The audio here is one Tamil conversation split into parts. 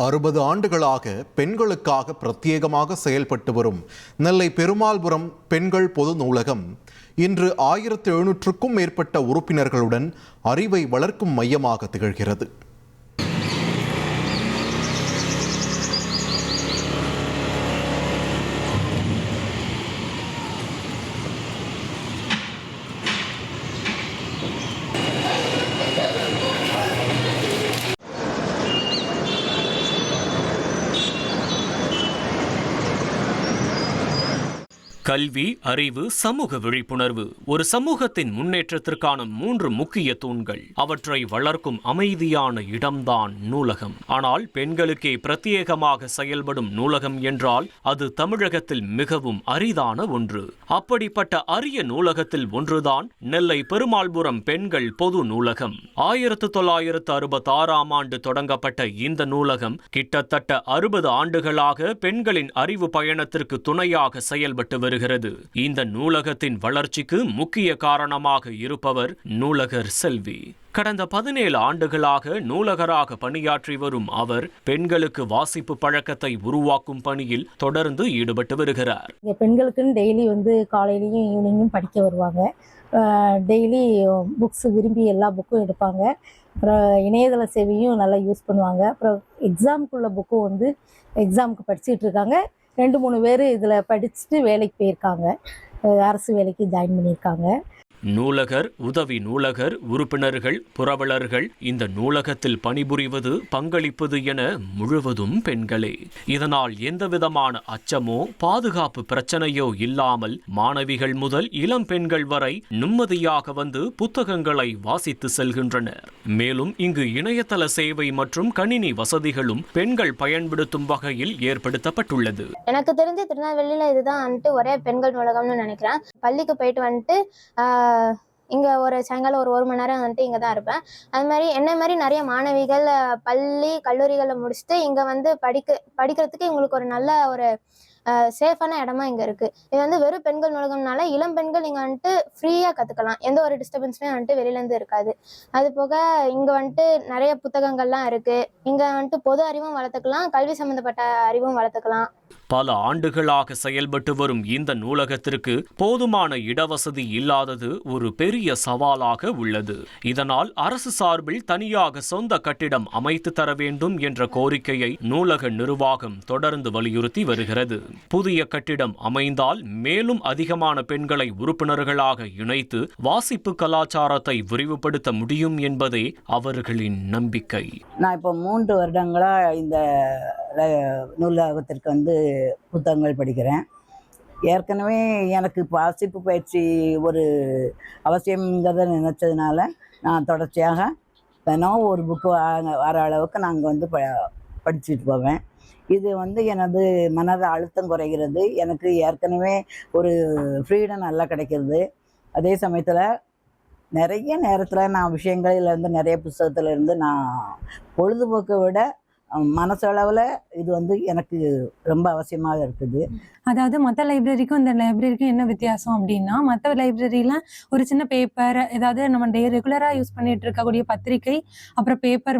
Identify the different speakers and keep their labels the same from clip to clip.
Speaker 1: 60 ஆண்டுகளாக பெண்களுக்காக பிரத்யேகமாக செயல்பட்டு வரும் நெல்லை பெருமாள்புரம் பெண்கள் பொது நூலகம் இன்று 1700க்கும் மேற்பட்ட உறுப்பினர்களுடன் அறிவை வளர்க்கும் மையமாக திகழ்கிறது.
Speaker 2: கல்வி, அறிவு, சமூக விழிப்புணர்வு ஒரு சமூகத்தின் முன்னேற்றத்திற்கான 3 முக்கிய தூண்கள். அவற்றை வளர்க்கும் அமைதியான இடம்தான் நூலகம். ஆனால் பெண்களுக்கே பிரத்யேகமாக செயல்படும் நூலகம் என்றால் அது தமிழகத்தில் மிகவும் அரிதான ஒன்று. அப்படிப்பட்ட அரிய நூலகத்தில் ஒன்றுதான் நெல்லை பெருமாள்புரம் பெண்கள் பொது நூலகம். 1966ஆம் ஆண்டு தொடங்கப்பட்ட இந்த நூலகம் கிட்டத்தட்ட 60 ஆண்டுகளாக பெண்களின் அறிவு பயணத்திற்கு துணையாக செயல்பட்டு வருகிறது. இந்த நூலகத்தின் வளர்ச்சிக்கு முக்கிய காரணமாக இருப்பவர் நூலகர் செல்வி. கடந்த 17 ஆண்டுகளாக நூலகராக பணியாற்றி வரும் அவர் பெண்களுக்கு வாசிப்பு பழக்கத்தை உருவாக்கும் பணியில் தொடர்ந்து ஈடுபட்டு வருகிறார்.
Speaker 3: பெண்களுக்குன்னு டெய்லி காலையிலையும் ஈவினிங்கும் படிக்க வருவாங்க. டெய்லி புக்ஸ் விரும்பி எல்லா புக்கும் எடுப்பாங்க. அப்புறம் இணையதள சேவையும் நல்லா யூஸ் பண்ணுவாங்க. அப்புறம் எக்ஸாமுக்குள்ள புக்கும் எக்ஸாமுக்கு படிச்சுட்டு இருக்காங்க. 2-3 பேர் இதில் படிச்சுட்டு வேலைக்கு போயிருக்காங்க. அரசு வேலைக்கு ஜாயின் பண்ணியிருக்காங்க.
Speaker 2: நூலகர், உதவி நூலகர், உறுப்பினர்கள், புரவலர்கள் இந்த நூலகத்தில் பணிபுரிவது, பங்களிப்பது என முழுவதும் பெண்களே. இதனால் எந்தவிதமான அச்சமோ பாதுகாப்பு பிரச்சனையோ இல்லாமல் மாணவிகள் முதல் இளம் பெண்கள் வரை நிம்மதியாக வந்து புத்தகங்களை வாசித்து செல்கின்றனர். மேலும் இங்கு இணையதள சேவை மற்றும் கணினி வசதிகளும் பெண்கள் பயன்படுத்தும் வகையில் ஏற்படுத்தப்பட்டுள்ளது.
Speaker 4: எனக்கு தெரிஞ்சு திருநெல்வேலியில இதுதான் ஒரே பெண்கள் நூலகம்னு நினைக்கிறேன். பள்ளிக்கு போயிட்டு இங்கே சாயங்காலம் ஒரு மணி நேரம் இங்கே தான் இருப்பேன். அது மாதிரி என்ன மாதிரி நிறைய மாணவிகள் பள்ளி கல்லூரிகளை முடிச்சுட்டு இங்கே படிக்கிறதுக்கு இவங்களுக்கு ஒரு நல்ல ஒரு சேஃபான இடமா இங்கே இருக்குது. இது வெறும் பெண்கள் நூலகம்னால இளம் பெண்கள் இங்கே ஃப்ரீயாக கற்றுக்கலாம். எந்த ஒரு டிஸ்டர்பன்ஸுமே வெளியிலேருந்து இருக்காது. அது போக இங்கே நிறைய புத்தகங்கள்லாம் இருக்குது. இங்கே பொது அறிவும் வளர்த்துக்கலாம், கல்வி சம்மந்தப்பட்ட அறிவும் வளர்த்துக்கலாம்.
Speaker 2: பல ஆண்டுகளாக செயல்பட்டு வரும் இந்த நூலகத்திற்கு போதுமான இடவசதி இல்லாதது ஒரு பெரிய சவாலாக உள்ளது. இதனால் அரசு சார்பில் தனியாக சொந்த கட்டிடம் அமைத்து தர வேண்டும் என்ற கோரிக்கையை நூலக நிர்வாகம் தொடர்ந்து வலியுறுத்தி வருகிறது. புதிய கட்டிடம் அமைந்தால் மேலும் அதிகமான பெண்களை உறுப்பினர்களாக இணைத்து வாசிப்பு கலாச்சாரத்தை விரிவுபடுத்த முடியும் என்பதே அவர்களின் நம்பிக்கை.
Speaker 5: நான் இப்போ 3 வருடங்களா இந்த நூலகத்திற்கு புத்தகங்கள் படிக்கிறேன். ஏற்கனவே எனக்கு வாசிப்பு பயிற்சி ஒரு அவசியங்கிறத நினைச்சதுனால நான் தொடர்ச்சியாக தினம் ஒரு புக்கு வர அளவுக்கு நாங்கள் படிச்சுட்டு போவேன். இது எனது மனத அழுத்தம் குறைகிறது. எனக்கு ஏற்கனவே ஒரு ஃப்ரீடம் நல்லா கிடைக்கிறது. அதே சமயத்தில் நிறைய நேரத்தில் நான் விஷயங்களிலேருந்து நிறைய புத்தகத்திலேருந்து நான் பொழுதுபோக்கை விட மனசளவில் இது எனக்கு ரொம்ப அவசியமாக இருக்குது.
Speaker 6: அதாவது மற்ற லைப்ரரிக்கும் இந்த லைப்ரரிக்கும் என்ன வித்தியாசம் அப்படின்னா, மற்ற லைப்ரரியில் ஒரு சின்ன பேப்பர், ஏதாவது நம்ம ரெகுலராக யூஸ் பண்ணிட்டு இருக்கக்கூடிய பத்திரிகை, அப்புறம் பேப்பர்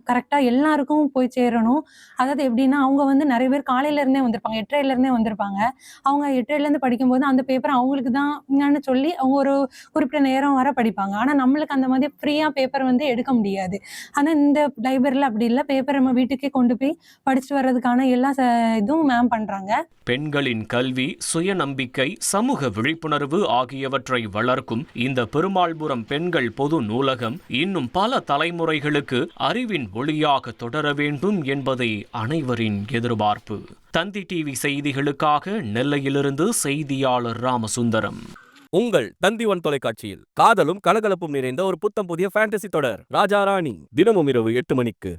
Speaker 6: கரெக்டாக எல்லாருக்கும் போய் சேரணும். அதாவது எப்படின்னா, அவங்க நிறைய பேர் காலையிலேருந்தே வந்திருப்பாங்க, 8:30லேருந்தே வந்திருப்பாங்க. அவங்க 8:30லேருந்து படிக்கும்போது அந்த பேப்பர் அவங்களுக்கு தான் சொல்லி அவங்க ஒரு குறிப்பிட்ட நேரம் வர படிப்பாங்க. ஆனால் நம்மளுக்கு அந்த மாதிரி ஃப்ரீயாக பேப்பர் எடுக்க முடியாது. ஆனால் இந்த லைப்ரரியில் அப்படி இல்லை. பேப்பர் நம்ம வீட்டுக்கே கொண்டு போய் படிச்சுட்டு வர்றதுக்கான எல்லா இதுவும் மேம் பண்ணுறாங்க.
Speaker 2: பெண்களின் கல்வி, சுயநம்பிக்கை, சமூக விழிப்புணர்வு ஆகியவற்றை வளர்க்கும் இந்த பெருமாள்புரம் பெண்கள் பொது நூலகம் இன்னும் பல தலைமுறைகளுக்கு அறிவின் ஒளியாக தொடர வேண்டும் என்பதே அனைவரின் எதிர்பார்ப்பு. தந்தி டிவி செய்திகளுக்காக நெல்லையிலிருந்து செய்தியாளர் ராமசுந்தரம்.
Speaker 7: உங்கள் தந்தி 1 தொலைக்காட்சியில் காதலும் கலகலப்பும் நிறைந்த ஒரு புத்தம் புதிய ஃபேண்டசி தொடர் ராஜா ராணி தினமும் இரவு 8 மணிக்கு.